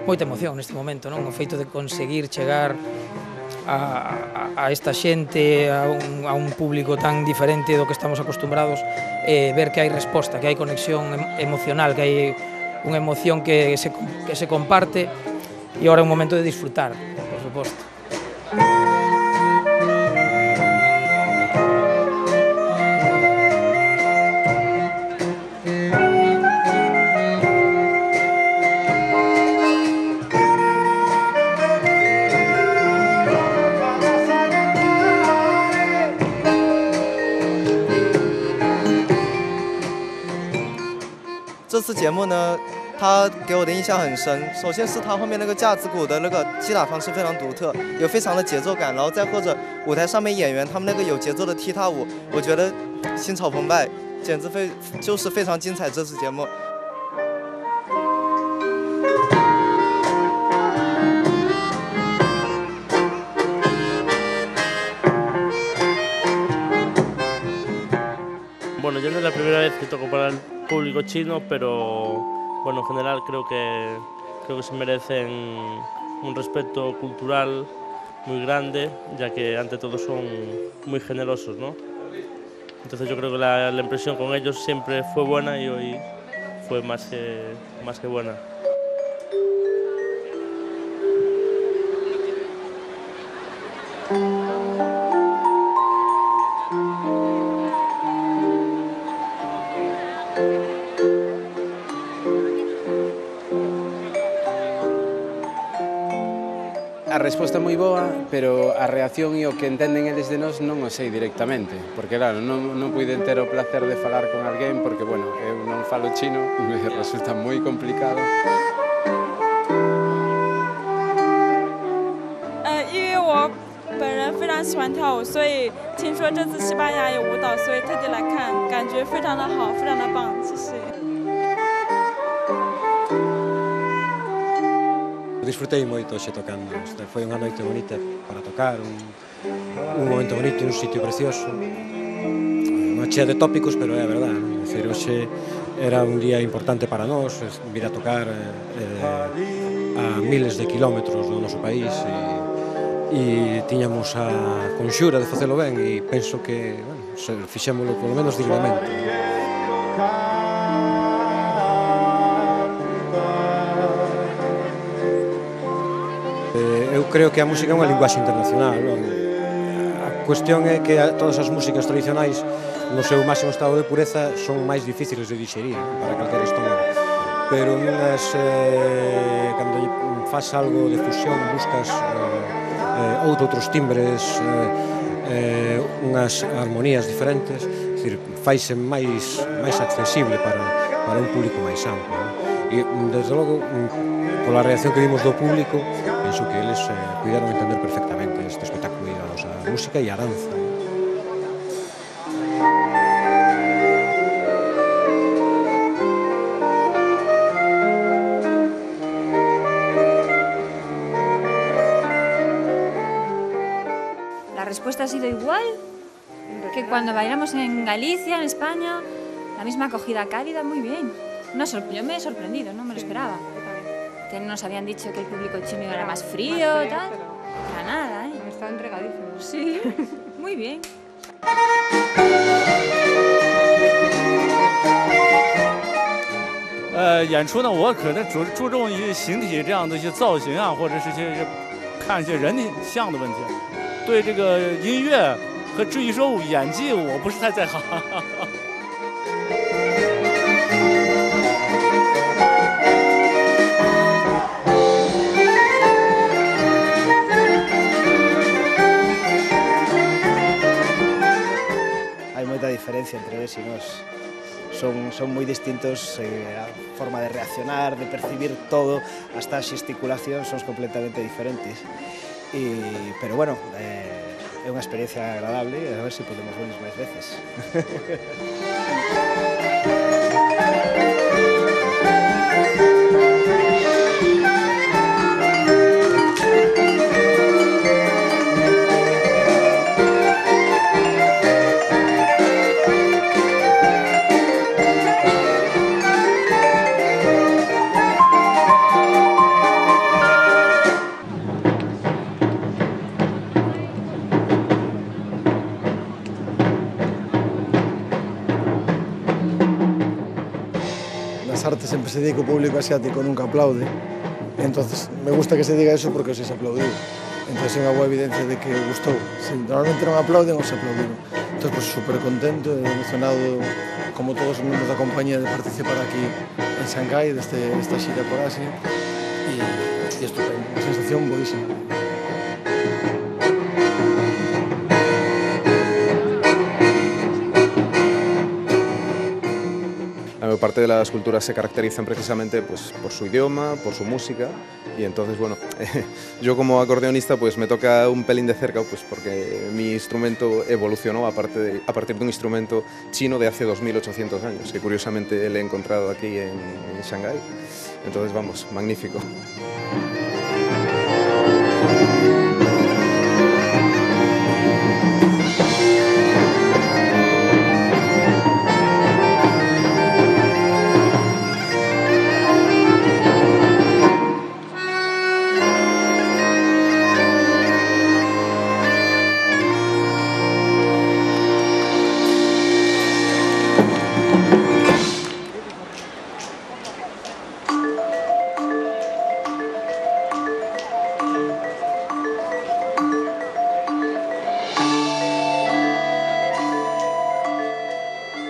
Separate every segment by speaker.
Speaker 1: moita emoción neste momento, non? O feito de conseguir chegar a esta xente, a un público tan diferente do que estamos acostumbrados, ver que hai resposta, que hai conexión emocional, que hai unha emoción que se comparte, e agora é un momento de disfrutar, por suposto.
Speaker 2: 这次节目呢，它给我的印象很深。首先是它后面那个架子鼓的那个击打方式非常独特，有非常的节奏感，然后再或者舞台上面演员他们那个有节奏的踢踏舞，我觉得心潮澎湃，简直就是非常精彩。这次节目。
Speaker 3: Bueno, yo no es la primera vez que toco para el público chino, pero bueno, en general creo que se merecen un respeto cultural muy grande, ya que ante todo son muy generosos, ¿no? Entonces yo creo que la impresión con ellos siempre fue buena y hoy fue más que buena.
Speaker 4: A resposta é moi boa, pero a reacción e o que entenden eles de nós non o sei directamente, porque claro, non puiden ter o placer de falar con alguén, porque, bueno, eu non falo chino, me resulta moi complicado.
Speaker 5: 因为我本人非常喜欢跳舞，所以听说这次西班牙有舞蹈，所以特地来看，感觉非常的好，非常的棒，谢谢。
Speaker 6: Disfrutei moito hoxe tocando, foi unha noite bonita para tocar, un momento bonito, un sitio precioso, non chea de tópicos, pero é a verdade, non? Decir, hoxe era un día importante para nós, vir a tocar a miles de kilómetros do noso país e tiñamos a conxura de facelo ben e penso que, bueno, fixémolo polo menos dignamente. Eu creo que a música é unha linguaxe internacional, non? A cuestión é que todas as músicas tradicionais no seu máximo estado de pureza son máis difíciles de digerir para calquera estómago, pero cando faz algo de fusión buscas outros timbres, unhas armonías diferentes, é dicir, faise máis accesible para un público máis amplo, non? E, desde logo, pola reacción que vimos do público, penso que eles puideron entender perfectamente este espectáculo ligados á música e á danza.
Speaker 7: La respuesta ha sido igual que cuando bailamos en Galicia, en España, la misma acogida cálida, muy bien. Yo me he sorprendido, no me lo esperaba. Que nos habían dicho que el público chino era más frío, tal. Para nada, ¿eh?
Speaker 8: Está entregadísimo.
Speaker 7: Sí, muy bien.
Speaker 9: 演出呢，我可能注重于形体这样的一些造型啊，或者是看一些人像的问题。对这个音乐和至于说演技，我不是太在行。
Speaker 10: Hay mucha diferencia entre ellos y nos. Son muy distintos, a forma de reaccionar, de percibir todo, hasta a xesticulación son completamente diferentes. Pero bueno, é unha experiencia agradable e a ver se podemos vernos máis veces.
Speaker 8: siempre se dice que el público asiático nunca aplaude. Entonces me gusta que se diga eso porque os aplaudiu. Entonces é unha boa evidencia de que gustou. Si normalmente non aplauden, os aplaudiron. Entonces, pues, super contento e emocionado, como todos os membros da compañía, de participar aquí en Shanghái, desta xira por Asia. E estupendo, unha sensación boísima.
Speaker 11: La mayor parte de las culturas se caracterizan precisamente pues, por su idioma, por su música, y entonces, bueno, yo como acordeonista pues me toca un pelín de cerca pues porque mi instrumento evolucionó a partir de un instrumento chino de hace 2800 años, que curiosamente le he encontrado aquí en Shanghái. Entonces, vamos, magnífico.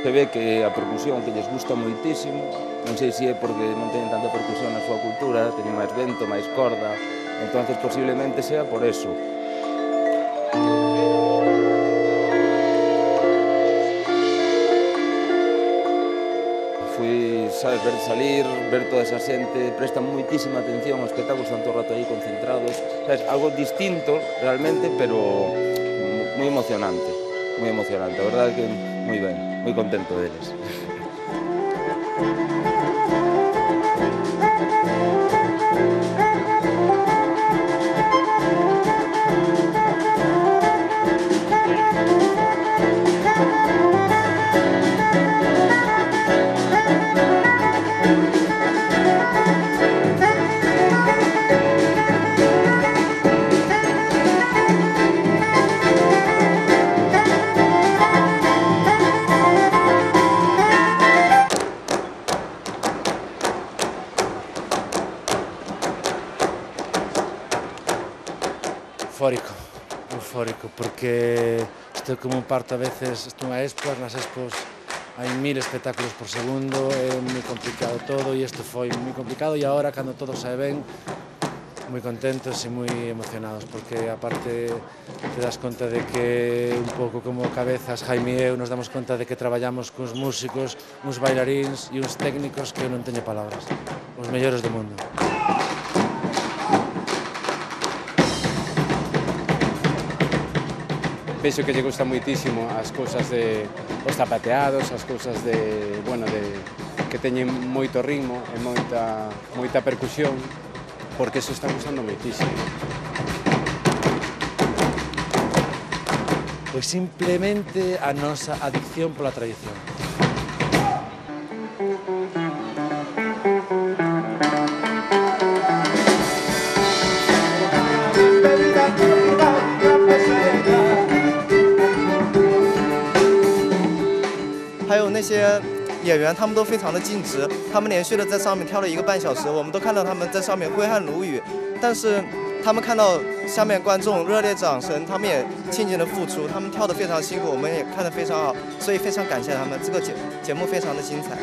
Speaker 12: Se ve que a percusión que lles gusta moitísimo, non sei se é porque non teñen tanta percusión na súa cultura, teñen máis vento, máis corda, entonces posiblemente sea por eso. Fui, sabes, ver salir, ver toda esa xente, prestan moitísima atención aos espectáculos, están todo o rato aí concentrados, sabes, algo distinto realmente, pero moi emocionante, a verdade que moi ben. Muy contento de ellos.
Speaker 13: Eufórico, porque isto como parto a veces, estou a expos, nas expos hai 1000 espectáculos por segundo, é moi complicado todo e isto foi moi complicado e agora cando todo sae ben, moi contentos e moi emocionados porque aparte te das conta de que un pouco como cabezas, Jaime e eu nos damos conta de que traballamos cuns músicos, uns bailaríns e uns técnicos que eu non teño palabras, os mellores do mundo.
Speaker 4: Penso que lle gusta moitísimo as cousas de os zapateados, as cousas de, bueno, que teñen moito ritmo e moita percusión, porque eso está gustando moitísimo.
Speaker 13: Pois simplemente a nosa adicción pola tradición.
Speaker 2: 还有那些演员，他们都非常的尽职，他们连续的在上面跳了1个半小时，我们都看到他们在上面挥汗如雨，但是他们看到下面观众热烈掌声，他们也尽情的付出，他们跳得非常辛苦，我们也看得非常好，所以非常感谢他们，这个节目非常的精彩。